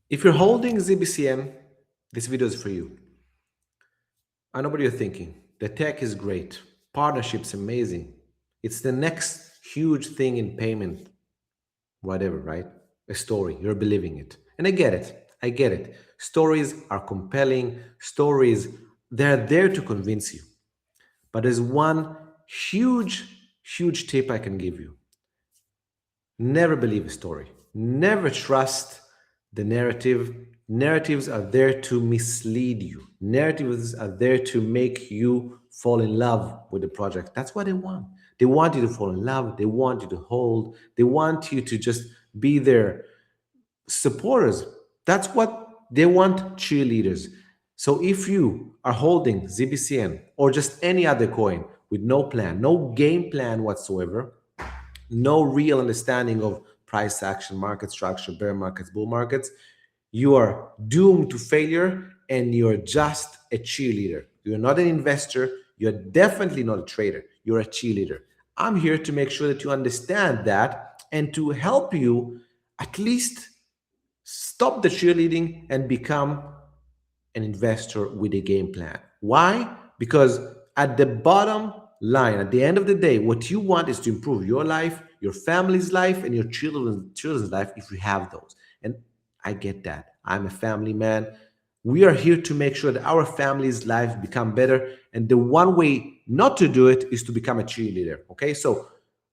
If you're holding ZBCN, this video is for you. I know what you're thinking. The tech is great. Partnership's amazing. It's the next huge thing in payment, whatever, right? A story. You're believing it. And I get it. I get it. Stories are compelling. Stories, they're there to convince you. But there's one huge tip I can give you. Never believe a story. Never trust the narrative. Narratives are there to mislead you. Narratives are there to make you fall in love with the project. That's what they want. They want you to fall in love. They want you to hold. They want you to just be their supporters. That's what they want, cheerleaders. So if you are holding ZBCN or just any other coin with no plan, no game plan whatsoever, no real understanding of price action, market structure, bear markets, bull markets, you are doomed to failure and you're just a cheerleader. You're not an investor. You're definitely not a trader. You're a cheerleader. I'm here to make sure that you understand that and to help you at least stop the cheerleading and become an investor with a game plan. Why? Because at the bottom line, at the end of the day, what you want is to improve your life, your family's life, and your children's life if you have those. And I get that. I'm a family man. We are here to make sure that our family's life become better. And the one way not to do it is to become a cheerleader. Okay, so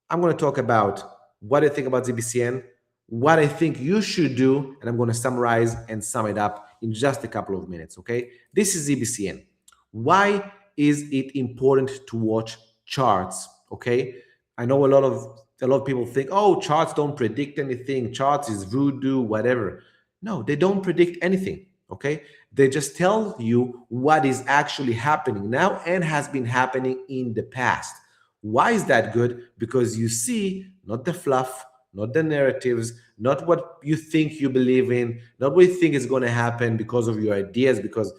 I'm going to talk about what I think about ZBCN, what I think you should do, and I'm going to summarize and sum it up in just a couple of minutes, okay? This is ZBCN. Why is it important to watch charts, okay? I know a lot of people think, oh, charts don't predict anything, charts is voodoo, whatever. No, they don't predict anything, okay? They just tell you what is actually happening now and has been happening in the past. Why is that good? Because you see not the fluff, not the narratives, not what you think you believe in, not what you think is going to happen because of your ideas. Because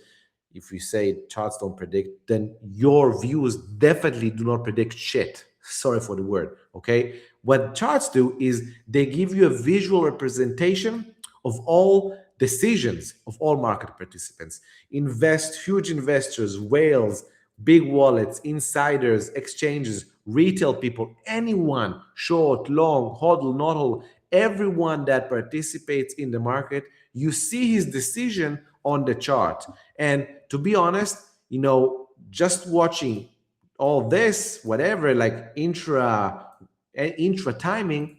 if you say charts don't predict, then your views definitely do not predict shit. Sorry for the word, okay? What charts do is they give you a visual representation of all decisions of all market participants. Huge investors, whales, big wallets, insiders, exchanges, retail people, anyone, short, long, hodl, not hodl, everyone that participates in the market, you see his decision on the chart. And to be honest, just watching all this, whatever, like intra timing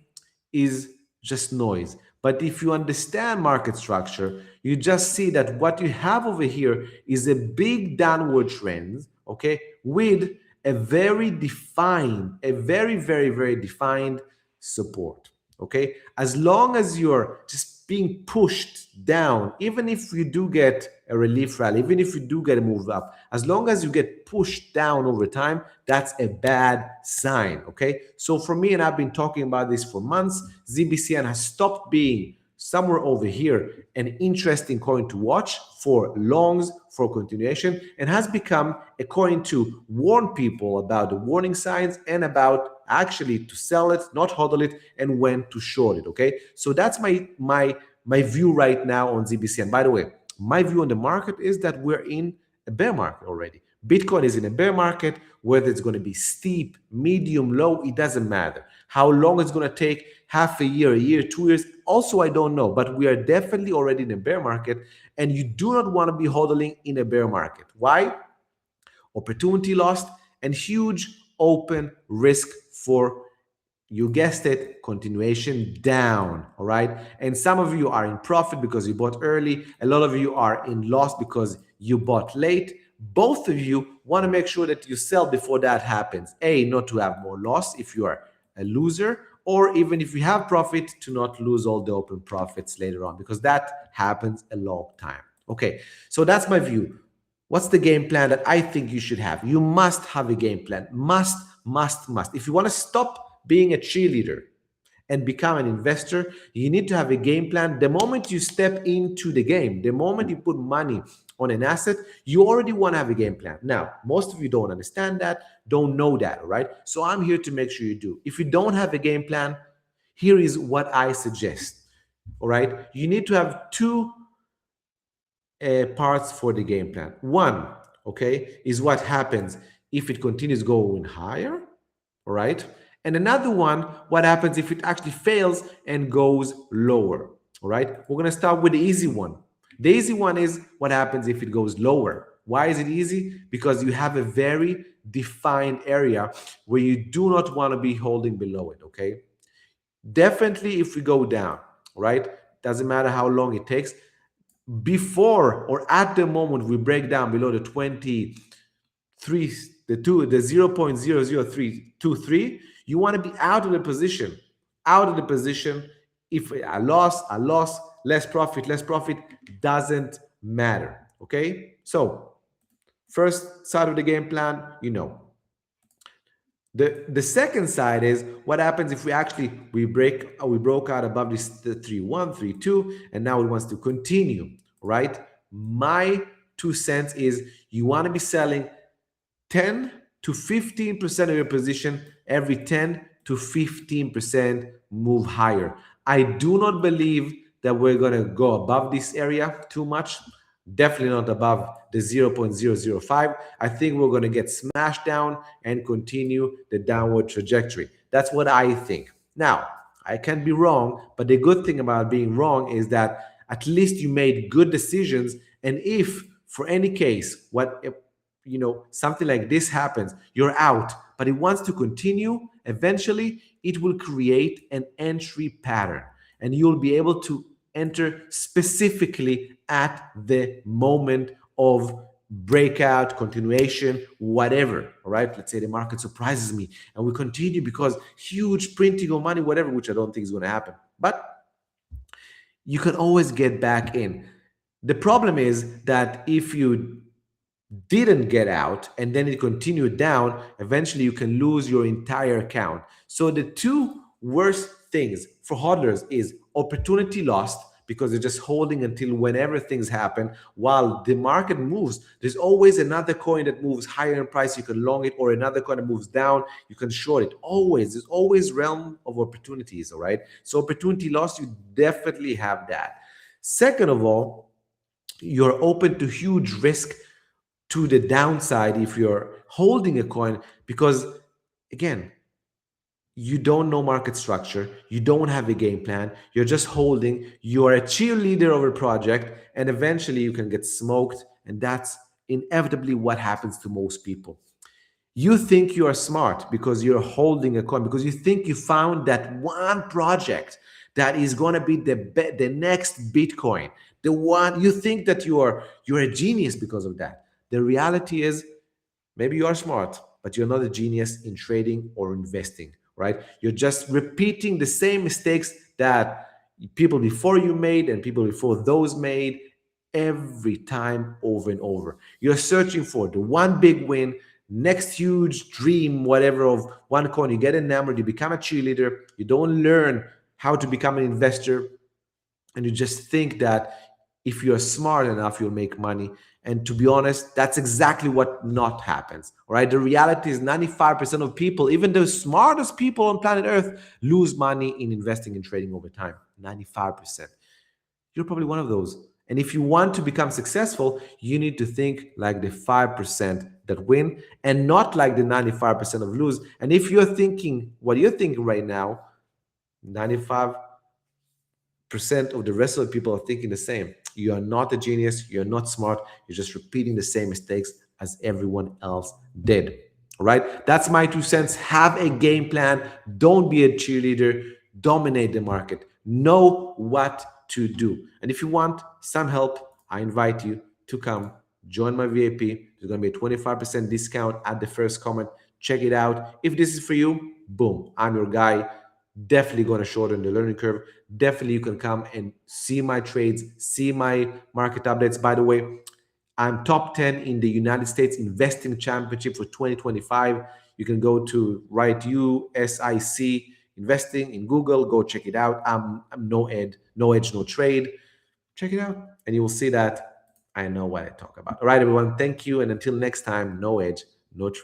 is just noise. But if you understand market structure, you just see that what you have over here is a big downward trend, okay, with a very very defined support, okay? As long as you're just being pushed down, even if you do get a relief rally, even if you do get a move up, as long as you get pushed down over time, that's a bad sign, okay? So for me, and I've been talking about this for months, ZBCN has stopped being somewhere over here an interesting coin to watch for longs, for continuation, and has become a coin to warn people about the warning signs and about actually to sell it, not hodl it, and when to short it, okay? So that's my view right now on ZBCN. By the way, my view on the market is that we're in a bear market already. Bitcoin is in a bear market. Whether it's going to be steep, medium, low, it doesn't matter. How long it's going to take, half a year, 2 years, also I don't know. But we are definitely already in a bear market, and you do not want to be hodling in a bear market. Why? Opportunity lost and huge open risk for, you guessed it, continuation down, all right? And some of you are in profit because you bought early. A lot of you are in loss because you bought late. Both of you want to make sure that you sell before that happens. Not to have more loss if you are a loser, or even if you have profit, to not lose all the open profits later on, because that happens a long time. Okay, so that's my view. What's the game plan that I think you should have? You must have a game plan. Must. If you want to stop being a cheerleader and become an investor, you need to have a game plan. The moment you step into the game, the moment you put money on an asset, you already want to have a game plan. Now, most of you don't understand that, don't know that, all right? So I'm here to make sure you do. If you don't have a game plan, here is what I suggest, all right? You need to have two parts for the game plan. One, okay, is what happens if it continues going higher, all right? And another one, what happens if it actually fails and goes lower, all right? We're gonna start with the easy one. The easy one is what happens if it goes lower. Why is it easy? Because you have a very defined area where you do not want to be holding below it, okay? Definitely if we go down, right? Doesn't matter how long it takes, before or at the moment we break down below the 23, the 0.00323, you want to be out of the position. Out of the position. If a loss, less profit, doesn't matter. Okay. So first side of the game plan, you know. The second side is what happens if we broke out above this the 3-1, 3-2, and now it wants to continue, right? My 2 cents is you want to be selling 10 to 15% of your position every 10 to 15% move higher. I do not believe that we're going to go above this area too much. Definitely not above the 0.005. I think we're going to get smashed down and continue the downward trajectory. That's what I think. Now, I can be wrong, but the good thing about being wrong is that at least you made good decisions. And if for any case, something like this happens, you're out, but it wants to continue, eventually it will create an entry pattern and you'll be able to enter specifically at the moment of breakout, continuation, whatever. All right. Let's say the market surprises me and we continue because huge printing of money, whatever, which I don't think is going to happen. But you can always get back in. The problem is that if you didn't get out and then it continued down, eventually you can lose your entire account. So the two worst things for hodlers is opportunity lost, because they're just holding until whenever things happen while the market moves. There's always another coin that moves higher in price, you can long it, or another coin that moves down, you can short it. There's always realm of opportunities. All right, so opportunity loss, you definitely have that. Second of all, you're open to huge risk to the downside if you're holding a coin, because again, you don't know market structure, you don't have a game plan, you're just holding, you're a cheerleader of a project, and eventually you can get smoked. And that's inevitably what happens to most people. You think you are smart because you're holding a coin, because you think you found that one project that is going to be the next Bitcoin, the one you think that you're a genius because of that. The reality is, maybe you are smart, but you're not a genius in trading or investing, right? You're just repeating the same mistakes that people before you made and people before those made every time, over and over. You're searching for the one big win, next huge dream, whatever, of one coin. You get enamored, you become a cheerleader, you don't learn how to become an investor, and you just think that if you're smart enough, you'll make money. And to be honest, that's exactly what not happens. All right. The reality is 95% of people, even the smartest people on planet Earth, lose money in investing and trading over time. 95%. You're probably one of those. And if you want to become successful, you need to think like the 5% that win and not like the 95% of lose. And if you're thinking what you're thinking right now, 95% of the rest of the people are thinking the same. You are not a genius. You're not smart. You're just repeating the same mistakes as everyone else did. All right. That's my 2 cents. Have a game plan. Don't be a cheerleader. Dominate the market. Know what to do. And if you want some help, I invite you to come join my VIP. There's going to be a 25% discount at the first comment. Check it out. If this is for you, boom, I'm your guy. Definitely going to shorten the learning curve. Definitely you can come and see my trades, see my market updates. By the way, I'm top 10 in the United States Investing Championship for 2025. You can go to write USIC Investing in Google. Go check it out. I'm no edge, no trade. Check it out, and you will see that I know what I talk about. All right, everyone. Thank you, and until next time, no edge, no trade.